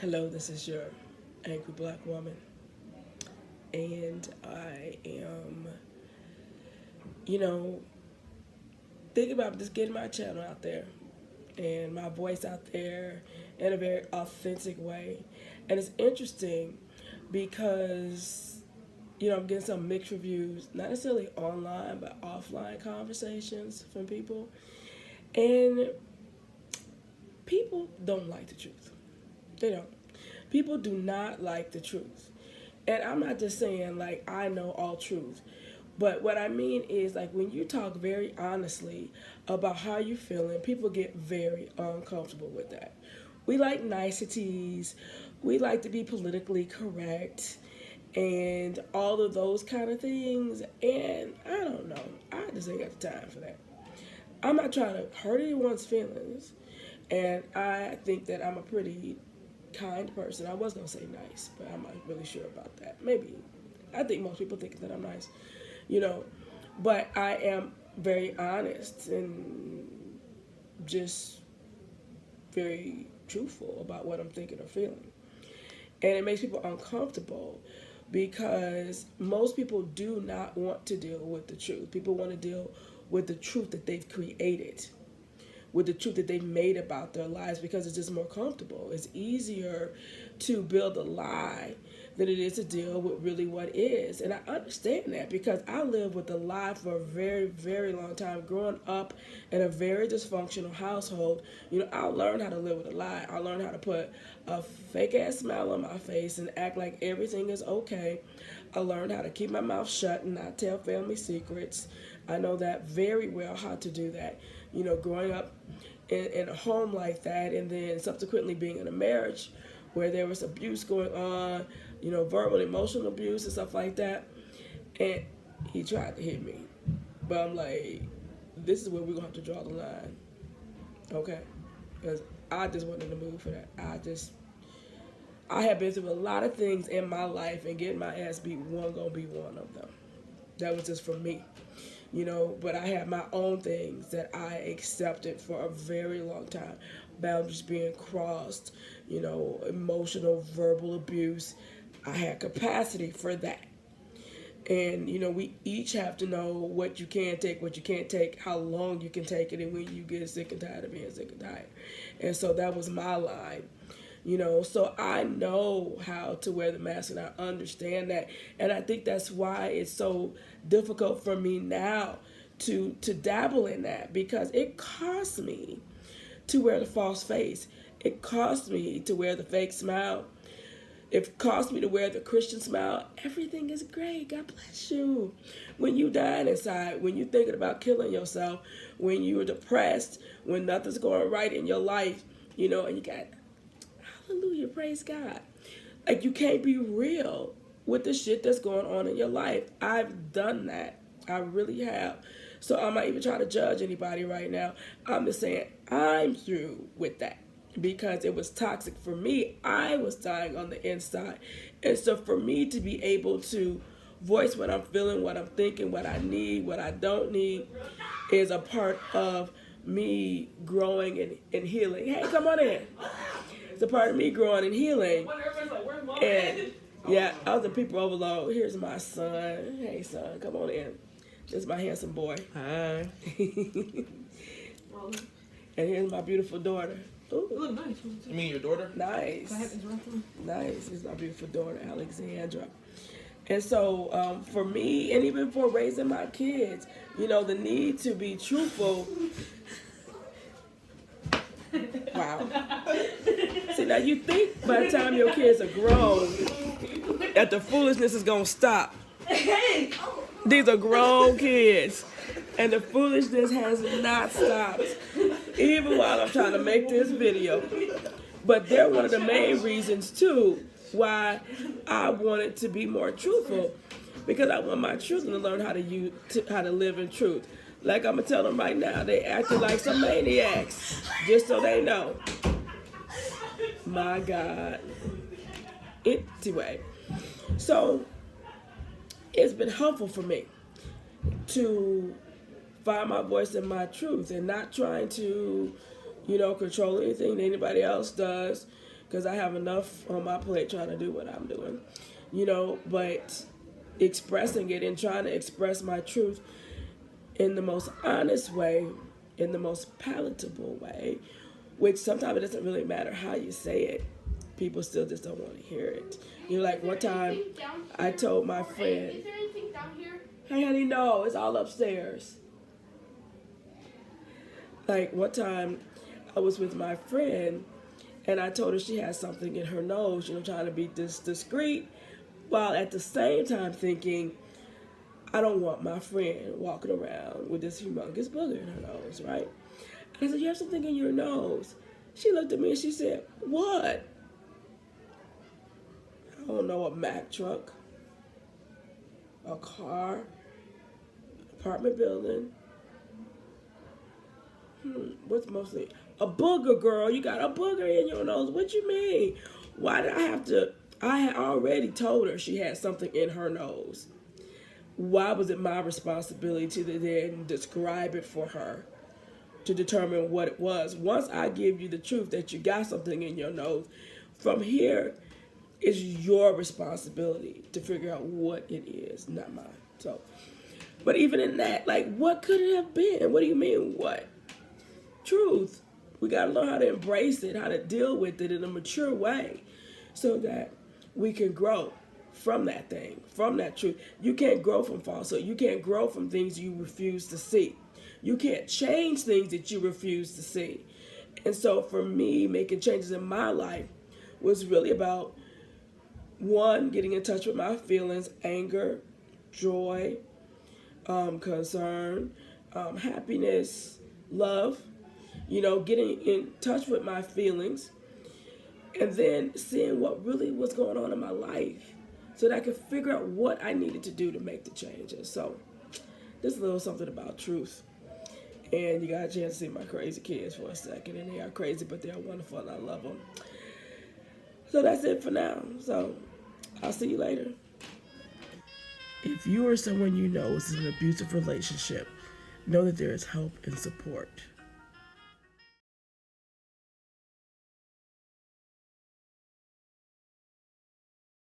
Hello, this is your angry black woman, and I am, you know, thinking about just getting my channel out there and my voice out there in a very authentic way. And it's interesting because, I'm getting some mixed reviews, not necessarily online, but offline conversations from people. And people don't like the truth. They don't. People do not like the truth. And I'm not just saying like I know all truth. But what I mean is like when you talk very honestly about how you're feeling, people get very uncomfortable with that. We like niceties. We like to be politically correct and all of those kind of things. And I don't know. I just ain't got the time for that. I'm not trying to hurt anyone's feelings. And I think that I'm a pretty kind person. I was gonna say nice, but I'm not really sure about that. Maybe. I think most people think that I'm nice, you know. But I am very honest and just very truthful about what I'm thinking or feeling. And it makes people uncomfortable because most people do not want to deal with the truth. People want to deal with the truth that they've created, with the truth that they've made about their lives because it's just more comfortable. It's easier to build a lie than it is to deal with really what is. And I understand that because I lived with a lie for a very, very long time. Growing up in a very dysfunctional household, I learned how to live with a lie. I learned how to put a fake ass smile on my face and act like everything is okay. I learned how to keep my mouth shut and not tell family secrets. I know that very well how to do that. Growing up in a home like that and then subsequently being in a marriage where there was abuse going on, verbal, emotional abuse and stuff like that. And he tried to hit me. But I'm like, this is where we're going to have to draw the line. Okay? Because I just wasn't in the mood for that. I have been through a lot of things in my life and getting my ass beat wasn't going to be one of them. That was just for me. But I had my own things that I accepted for a very long time. Boundaries being crossed, emotional, verbal abuse. I had capacity for that. And, we each have to know what you can take, what you can't take, how long you can take it, and when you get sick and tired of being sick and tired. And so that was my line. So I know how to wear the mask and I understand that. And I think that's why it's so difficult for me now to dabble in that because it costs me to wear the false face. It costs me to wear the fake smile. It costs me to wear the Christian smile. Everything is great. God bless you. When you dying inside, when you're thinking about killing yourself, when you're depressed, when nothing's going right in your life, and you got hallelujah, praise God. Like you can't be real with the shit that's going on in your life. I've done that. I really have. So I'm not even trying to judge anybody right now. I'm just saying I'm through with that because it was toxic for me. I was dying on the inside. And so for me to be able to voice what I'm feeling, what I'm thinking, what I need, what I don't need is a part of me growing and healing. Hey, come on in. It's a part of me growing and healing. And yeah, I was a people overload. Here's my son. Hey, son, come on in. This is my handsome boy. Hi. And here's my beautiful daughter. Ooh. You look nice. You mean your daughter? Nice. Nice. This is my beautiful daughter, Alexandra. And so for me, and even for raising my kids, the need to be truthful. Wow. See, now you think by the time your kids are grown that the foolishness is going to stop. These are grown kids. And the foolishness has not stopped. Even while I'm trying to make this video. But they're one of the main reasons, too, why I wanted to be more truthful. Because I want my children to learn how to live in truth. Like I'm going to tell them right now, they acting like some maniacs. Just so they know. My God. Anyway. So, it's been helpful for me to find my voice and my truth and not trying to, control anything that anybody else does. because I have enough on my plate trying to do what I'm doing, you know, but expressing it and trying to express my truth in the most honest way, in the most palatable way, which sometimes it doesn't really matter how you say it. People still just don't want to hear it. You know, like one time I told my friend, Is there anything down here? hey honey, no, it's all upstairs. Like one time I was with my friend and I told her she had something in her nose, you know, trying to be discreet, while at the same time thinking, I don't want my friend walking around with this humongous booger in her nose, right? And I said, you have something in your nose. She looked at me and she said, what? I don't know, a Mack truck, a car, apartment building. What's mostly? A booger, girl. You got a booger in your nose. What you mean? Why did I have to? I had already told her she had something in her nose. Why was it my responsibility to then describe it for her to determine what it was? Once I give you the truth that you got something in your nose, from here, it's your responsibility to figure out what it is, not mine. So, but even in that, like, what could it have been? What do you mean, what? Truth. We got to learn how to embrace it, how to deal with it in a mature way so that we can grow from that thing, from that truth. You can't grow from falsehood. You can't grow from things you refuse to see. You can't change things that you refuse to see. And so for me, making changes in my life was really about, one, getting in touch with my feelings, anger, joy, concern, happiness, love, you know, getting in touch with my feelings, and then seeing what really was going on in my life so that I could figure out what I needed to do to make the changes. So just a little something about truth. And you got a chance to see my crazy kids for a second, and they are crazy, but they're wonderful, and I love them. So that's it for now. So I'll see you later. If you or someone you know is in an abusive relationship, know that there is help and support.